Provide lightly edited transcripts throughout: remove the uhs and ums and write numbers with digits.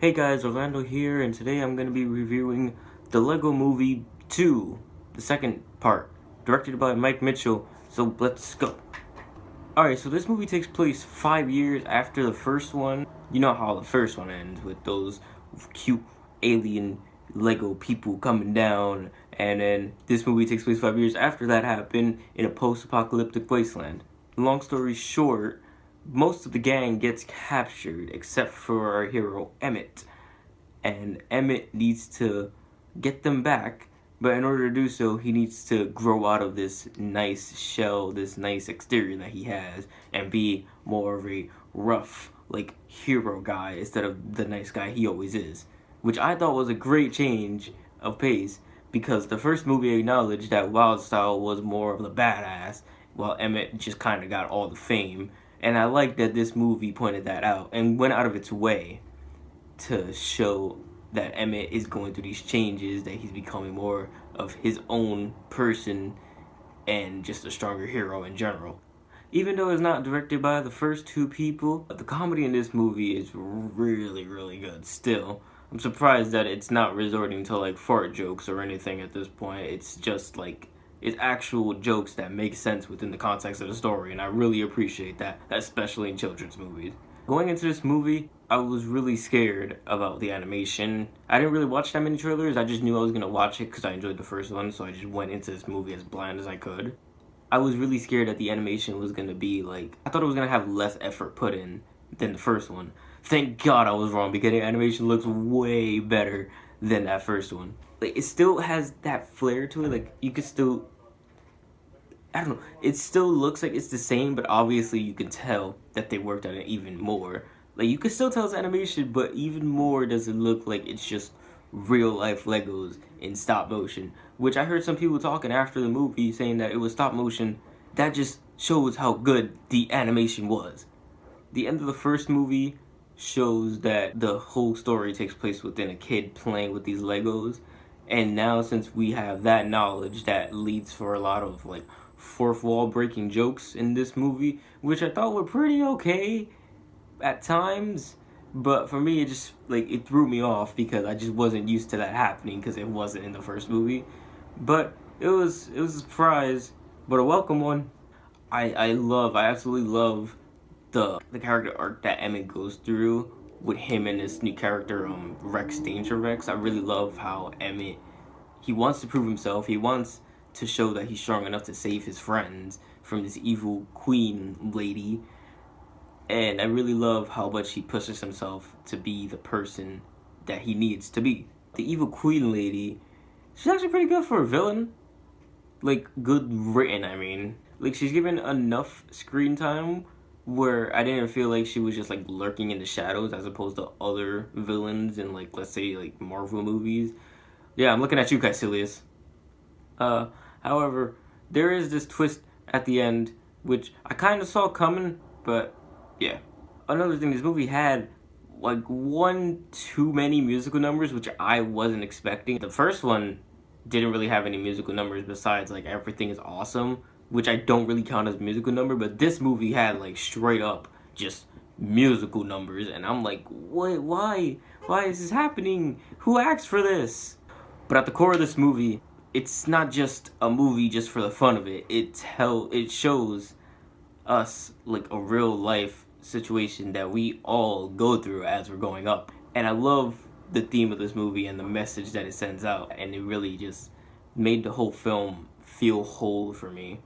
Hey guys, Orlando here, and today I'm going to be reviewing the Lego Movie 2, the second part, directed by Mike Mitchell, so let's go. Alright, so this movie takes place 5 years after the first one. You know how the first one ends, with those cute alien Lego people coming down, and then this movie takes place 5 years after that happened in a post-apocalyptic wasteland. Long story short, most of the gang gets captured except for our hero Emmett, and Emmett needs to get them back, but in order to do so he needs to grow out of this nice shell, this nice exterior that he has, and be more of a rough, like, hero guy instead of the nice guy he always is, which I thought was a great change of pace, because the first movie acknowledged that Wildstyle was more of the badass while Emmett just kind of got all the fame. And I like that this movie pointed that out and went out of its way to show that Emmett is going through these changes, that he's becoming more of his own person and just a stronger hero in general. Even though it's not directed by the first two people, the comedy in this movie is really, really good still. I'm surprised that it's not resorting to like fart jokes or anything at this point. It's just like, it's actual jokes that make sense within the context of the story, and I really appreciate that, especially in children's movies. Going into this movie, I was really scared about the animation. I didn't really watch that many trailers, I just knew I was going to watch it because I enjoyed the first one, so I just went into this movie as blind as I could. I was really scared that the animation was going to be like, I thought it was going to have less effort put in than the first one. Thank God I was wrong, because the animation looks way better than that first one. Like, it still has that flair to it, like, you could still, I don't know, it still looks like it's the same, but obviously you can tell that they worked on it even more. Like, you can still tell it's animation, but even more does it look like it's just real life Legos in stop motion, which I heard some people talking after the movie saying that it was stop motion. That just shows how good the animation was. The end of the first movie shows that the whole story takes place within a kid playing with these Legos, and now since we have that knowledge, that leads for a lot of like fourth wall breaking jokes in this movie, which I thought were pretty okay at times, but for me it just, like, it threw me off because I just wasn't used to that happening because it wasn't in the first movie. But it was a surprise, but a welcome one. I absolutely love the character arc that Emmett goes through with him and this new character, Rex Danger Rex. I really love how Emmett, he wants to prove himself. He wants to show that he's strong enough to save his friends from this evil queen lady. And I really love how much he pushes himself to be the person that he needs to be. The evil queen lady, she's actually pretty good for a villain. Like, good written, I mean. Like, she's given enough screen time where I didn't feel like she was just, like, lurking in the shadows as opposed to other villains in, like, let's say, like, Marvel movies. Yeah, I'm looking at you, Caecilius. However, there is this twist at the end, which I kind of saw coming, but yeah. Another thing, this movie had like one too many musical numbers, which I wasn't expecting. The first one didn't really have any musical numbers besides like Everything Is Awesome, which I don't really count as a musical number, but this movie had like straight up just musical numbers, and I'm like, what, why is this happening? Who asked for this? But at the core of this movie, it's not just a movie just for the fun of it. It shows us like a real life situation that we all go through as we're growing up. And I love the theme of this movie and the message that it sends out, and it really just made the whole film feel whole for me.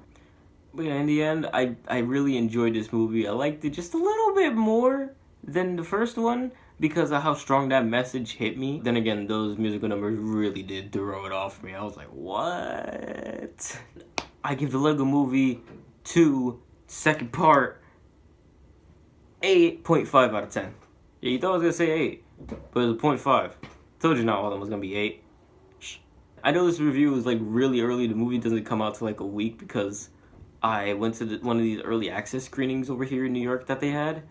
But yeah, in the end, I really enjoyed this movie. I liked it just a little bit more than the first one because of how strong that message hit me. Then again, those musical numbers really did throw it off me. I was like, what? I give the Lego Movie 2 second part 8.5 out of 10. Yeah, you thought I was gonna say 8, but it was a 0.5. Told you not all of them was gonna be 8. Shh. I know this review was like really early. The movie doesn't come out till like a week because I went to one of these early access screenings over here in New York that they had,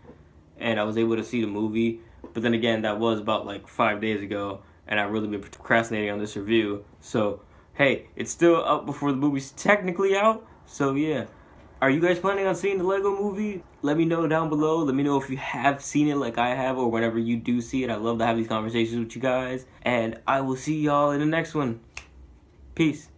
and I was able to see the movie. But then again, that was about like 5 days ago, and I've really been procrastinating on this review. So hey, it's still up before the movie's technically out. So yeah. Are you guys planning on seeing the Lego movie? Let me know down below. Let me know if you have seen it like I have, or whenever you do see it. I love to have these conversations with you guys. And I will see y'all in the next one. Peace.